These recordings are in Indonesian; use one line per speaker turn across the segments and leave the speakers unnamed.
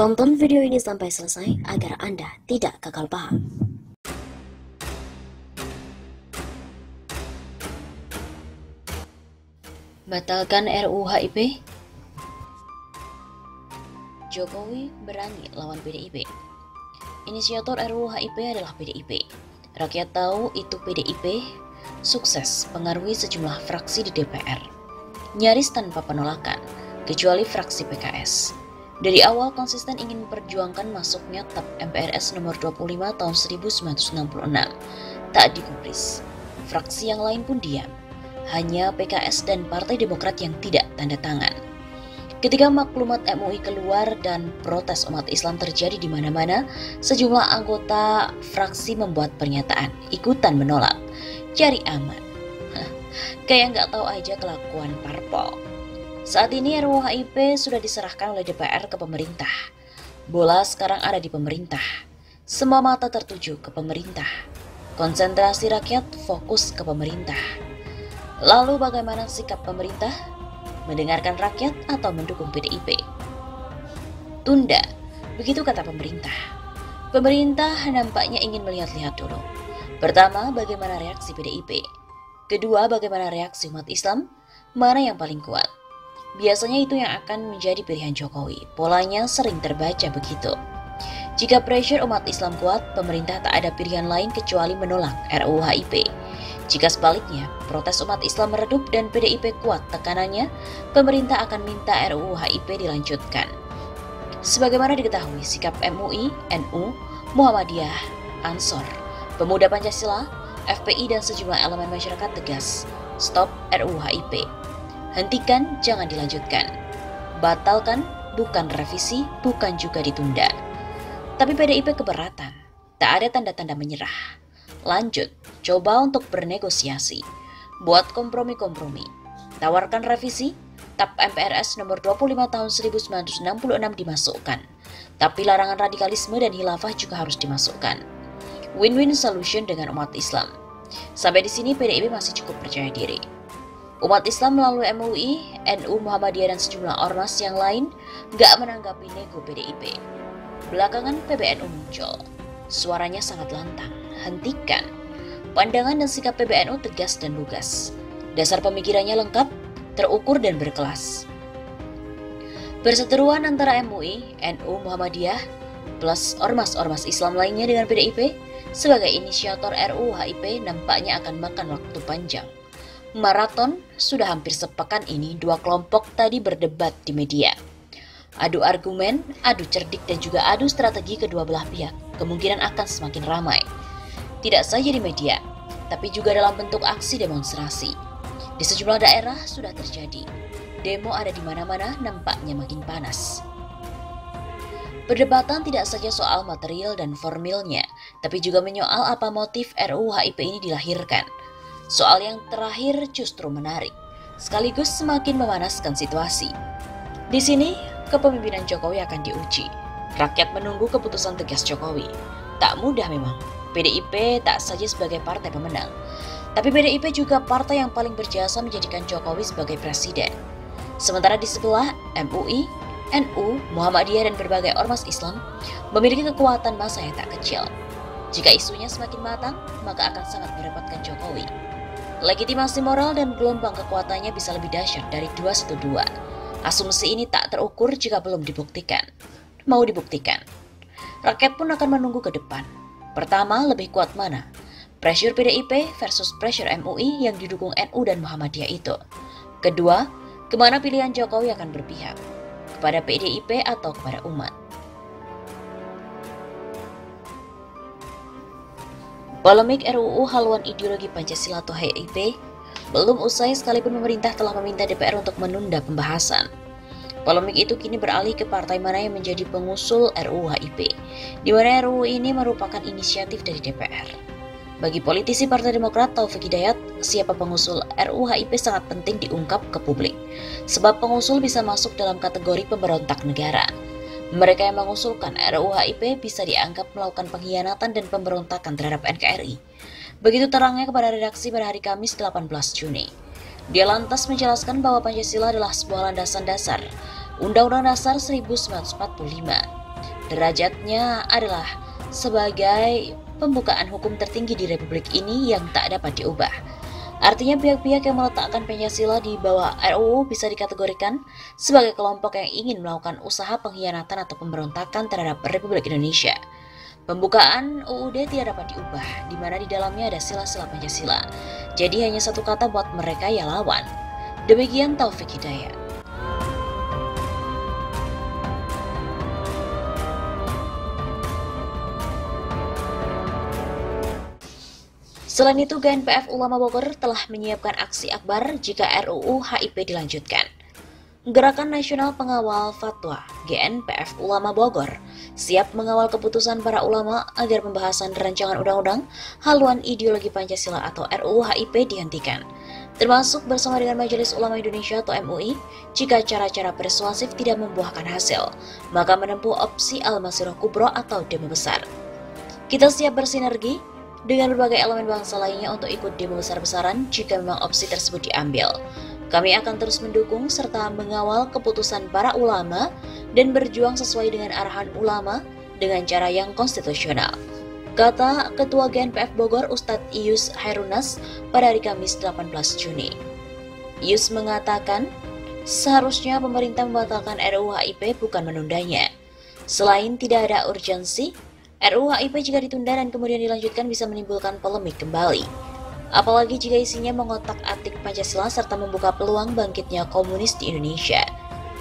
Tonton video ini sampai selesai agar Anda tidak gagal paham. Batalkan RUU HIP? Jokowi berani lawan PDIP. Inisiator RUU HIP adalah PDIP. Rakyat tahu itu PDIP sukses pengaruhi sejumlah fraksi di DPR, nyaris tanpa penolakan, kecuali fraksi PKS. Dari awal konsisten ingin memperjuangkan masuknya TAP MPRS nomor 25 tahun 1966. Tak digubris. Fraksi yang lain pun diam. Hanya PKS dan Partai Demokrat yang tidak tanda tangan. Ketika maklumat MUI keluar dan protes umat Islam terjadi di mana-mana, sejumlah anggota fraksi membuat pernyataan, ikutan menolak. Cari aman. Kayak nggak tahu aja kelakuan parpol. Saat ini RUU HIP sudah diserahkan oleh DPR ke pemerintah. Bola sekarang ada di pemerintah. Semua mata tertuju ke pemerintah. Konsentrasi rakyat fokus ke pemerintah. Lalu bagaimana sikap pemerintah? Mendengarkan rakyat atau mendukung PDIP? Tunda, begitu kata pemerintah. Pemerintah nampaknya ingin melihat-lihat dulu. Pertama, bagaimana reaksi PDIP? Kedua, bagaimana reaksi umat Islam? Mana yang paling kuat? Biasanya itu yang akan menjadi pilihan Jokowi. Polanya sering terbaca begitu. Jika pressure umat Islam kuat, pemerintah tak ada pilihan lain kecuali menolak RUU HIP. Jika sebaliknya, protes umat Islam meredup dan PDIP kuat tekanannya, pemerintah akan minta RUU HIP dilanjutkan. Sebagaimana diketahui, sikap MUI, NU, Muhammadiyah, Ansor, Pemuda Pancasila, FPI dan sejumlah elemen masyarakat tegas, stop RUU HIP. Hentikan, jangan dilanjutkan. Batalkan, bukan revisi, bukan juga ditunda. Tapi PDIP keberatan. Tak ada tanda-tanda menyerah. Lanjut, coba untuk bernegosiasi. Buat kompromi-kompromi. Tawarkan revisi, TAP MPRS nomor 25 tahun 1966 dimasukkan. Tapi larangan radikalisme dan khilafah juga harus dimasukkan. Win-win solution dengan umat Islam. Sampai di sini PDIP masih cukup percaya diri. Umat Islam melalui MUI, NU, Muhammadiyah dan sejumlah ormas yang lain gak menanggapi nego PDIP. Belakangan PBNU muncul. Suaranya sangat lantang. Hentikan. Pandangan dan sikap PBNU tegas dan lugas. Dasar pemikirannya lengkap, terukur dan berkelas. Perseteruan antara MUI, NU, Muhammadiyah plus ormas-ormas Islam lainnya dengan PDIP sebagai inisiator RUU HIP nampaknya akan makan waktu panjang. Maraton sudah hampir sepekan ini dua kelompok tadi berdebat di media. Adu argumen, adu cerdik dan juga adu strategi kedua belah pihak kemungkinan akan semakin ramai. Tidak saja di media, tapi juga dalam bentuk aksi demonstrasi. Di sejumlah daerah sudah terjadi. Demo ada di mana-mana nampaknya makin panas. Perdebatan tidak saja soal material dan formilnya, tapi juga menyoal apa motif RUU HIP ini dilahirkan. Soal yang terakhir justru menarik, sekaligus semakin memanaskan situasi. Di sini, kepemimpinan Jokowi akan diuji. Rakyat menunggu keputusan tegas Jokowi. Tak mudah memang. PDIP tak saja sebagai partai pemenang, tapi PDIP juga partai yang paling berjasa menjadikan Jokowi sebagai presiden. Sementara di sebelah, MUI, NU, Muhammadiyah dan berbagai ormas Islam memiliki kekuatan massa yang tak kecil. Jika isunya semakin matang, maka akan sangat merepotkan Jokowi. Legitimasi moral dan gelombang kekuatannya bisa lebih dahsyat dari 212. Asumsi ini tak terukur jika belum dibuktikan. Mau dibuktikan. Rakyat pun akan menunggu ke depan. Pertama, lebih kuat mana? Pressure PDIP versus pressure MUI yang didukung NU dan Muhammadiyah itu. Kedua, kemana pilihan Jokowi akan berpihak? Kepada PDIP atau kepada umat? Polemik RUU haluan ideologi Pancasila atau HIP belum usai sekalipun pemerintah telah meminta DPR untuk menunda pembahasan. Polemik itu kini beralih ke partai mana yang menjadi pengusul RUU HIP, di mana RUU ini merupakan inisiatif dari DPR. Bagi politisi Partai Demokrat Taufik Hidayat, siapa pengusul RUU HIP sangat penting diungkap ke publik, sebab pengusul bisa masuk dalam kategori pemberontak negara. Mereka yang mengusulkan RUU HIP bisa dianggap melakukan pengkhianatan dan pemberontakan terhadap NKRI. Begitu terangnya kepada redaksi pada hari Kamis 18 Juni. Dia lantas menjelaskan bahwa Pancasila adalah sebuah landasan dasar, Undang-Undang Dasar 1945. Derajatnya adalah sebagai pembukaan hukum tertinggi di Republik ini yang tak dapat diubah. Artinya pihak-pihak yang meletakkan Pancasila di bawah RUU bisa dikategorikan sebagai kelompok yang ingin melakukan usaha pengkhianatan atau pemberontakan terhadap Republik Indonesia. Pembukaan UUD tidak dapat diubah, di mana di dalamnya ada sila-sila Pancasila. Jadi hanya satu kata buat mereka, ya lawan. Demikian Taufik Hidayat. Selain itu, GNPF Ulama Bogor telah menyiapkan aksi akbar jika RUU HIP dilanjutkan. Gerakan Nasional Pengawal Fatwa GNPF Ulama Bogor siap mengawal keputusan para ulama agar pembahasan rancangan undang-undang haluan ideologi Pancasila atau RUU HIP dihentikan, termasuk bersama dengan Majelis Ulama Indonesia atau MUI. Jika cara-cara persuasif tidak membuahkan hasil, maka menempuh opsi Al-Masirah Kubro atau demo besar. Kita siap bersinergi dengan berbagai elemen bangsa lainnya untuk ikut demo besar-besaran jika memang opsi tersebut diambil. Kami akan terus mendukung serta mengawal keputusan para ulama dan berjuang sesuai dengan arahan ulama dengan cara yang konstitusional, kata Ketua GNPF Bogor Ustadz Iyus Hairunas pada hari Kamis 18 Juni. Iyus mengatakan, seharusnya pemerintah membatalkan RUU HIP bukan menundanya. Selain tidak ada urgensi, RUU HIP jika ditunda dan kemudian dilanjutkan bisa menimbulkan polemik kembali. Apalagi jika isinya mengotak-atik Pancasila serta membuka peluang bangkitnya komunis di Indonesia.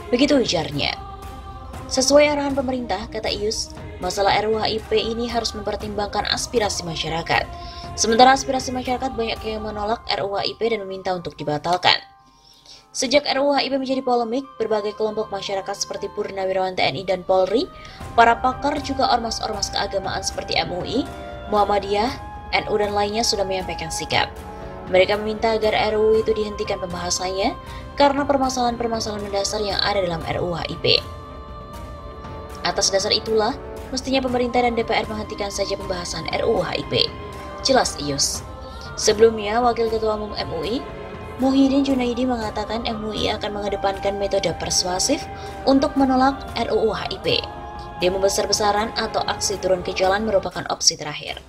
Begitu ujarnya. Sesuai arahan pemerintah, kata Iyus, masalah RUU HIP ini harus mempertimbangkan aspirasi masyarakat. Sementara aspirasi masyarakat banyak yang menolak RUU HIP dan meminta untuk dibatalkan. Sejak RUU HIP menjadi polemik, berbagai kelompok masyarakat seperti Purnawirawan TNI dan Polri, para pakar juga ormas-ormas keagamaan seperti MUI, Muhammadiyah, NU dan lainnya sudah menyampaikan sikap. Mereka meminta agar RUU itu dihentikan pembahasannya karena permasalahan-permasalahan mendasar yang ada dalam RUU HIP. Atas dasar itulah, mestinya pemerintah dan DPR menghentikan saja pembahasan RUU HIP. Jelas Iyus. Sebelumnya, Wakil Ketua Umum MUI, Muhyiddin Junaidi mengatakan MUI akan mengedepankan metode persuasif untuk menolak RUU HIP. Demo besar-besaran atau aksi turun ke jalan merupakan opsi terakhir.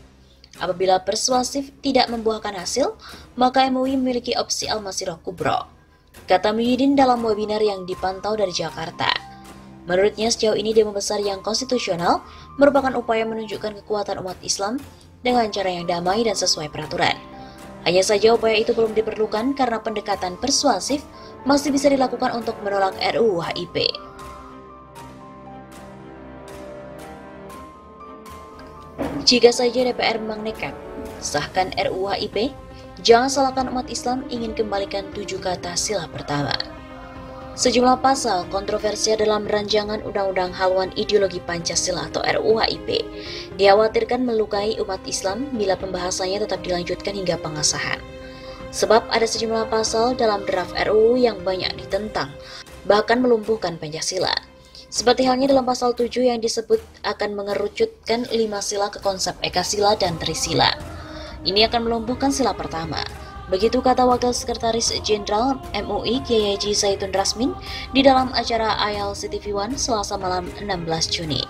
Apabila persuasif tidak membuahkan hasil, maka MUI memiliki opsi Al-Masirah Kubro, kata Muhyiddin dalam webinar yang dipantau dari Jakarta. Menurutnya sejauh ini demo besar yang konstitusional merupakan upaya menunjukkan kekuatan umat Islam dengan cara yang damai dan sesuai peraturan. Hanya saja upaya itu belum diperlukan karena pendekatan persuasif masih bisa dilakukan untuk menolak RUU HIP. Jika saja DPR memang nekat sahkan RUU HIP, jangan salahkan umat Islam ingin kembalikan 7 kata sila pertama. Sejumlah pasal kontroversial dalam rancangan Undang-Undang Haluan Ideologi Pancasila atau RUU HIP dikhawatirkan melukai umat Islam bila pembahasannya tetap dilanjutkan hingga pengesahan. Sebab ada sejumlah pasal dalam draft RUU yang banyak ditentang, bahkan melumpuhkan Pancasila. Seperti halnya dalam pasal 7 yang disebut akan mengerucutkan 5 sila ke konsep Ekasila dan Trisila. Ini akan melumpuhkan sila pertama. Begitu kata Wakil Sekretaris Jenderal MUI Kiai Haji Zaitun Rasmin di dalam acara ILC TV One Selasa malam 16 Juni.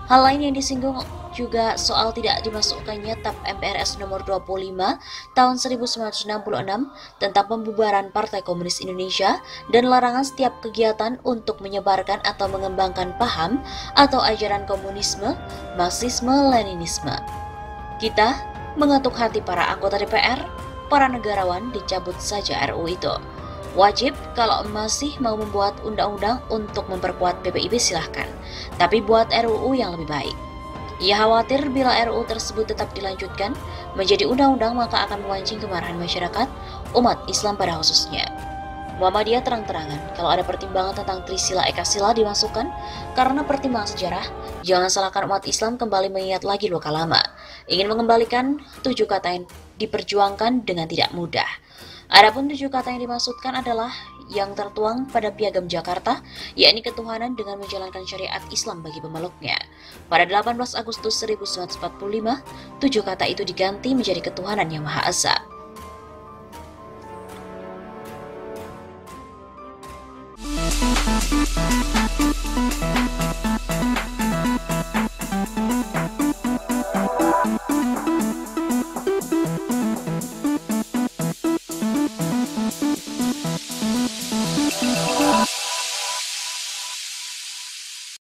Hal lain yang disinggung juga soal tidak dimasukkannya TAP MPRS nomor 25 tahun 1966 tentang pembubaran Partai Komunis Indonesia dan larangan setiap kegiatan untuk menyebarkan atau mengembangkan paham atau ajaran komunisme, marxisme, leninisme. Kita mengetuk hati para anggota DPR, para negarawan dicabut saja RUU itu. Wajib kalau masih mau membuat undang-undang untuk memperkuat PBIB silahkan, tapi buat RUU yang lebih baik. Ia khawatir bila RUU tersebut tetap dilanjutkan menjadi undang-undang maka akan memancing kemarahan masyarakat, umat Islam pada khususnya. Muhammadiyah terang-terangan kalau ada pertimbangan tentang Trisila Ekasila dimasukkan karena pertimbangan sejarah, jangan salahkan umat Islam kembali mengingat lagi luka lama, ingin mengembalikan 7 kata yang diperjuangkan dengan tidak mudah. Adapun 7 kata yang dimaksudkan adalah yang tertuang pada Piagam Jakarta, yakni ketuhanan dengan menjalankan syariat Islam bagi pemeluknya. Pada 18 Agustus 1945, 7 kata itu diganti menjadi ketuhanan yang Maha Esa.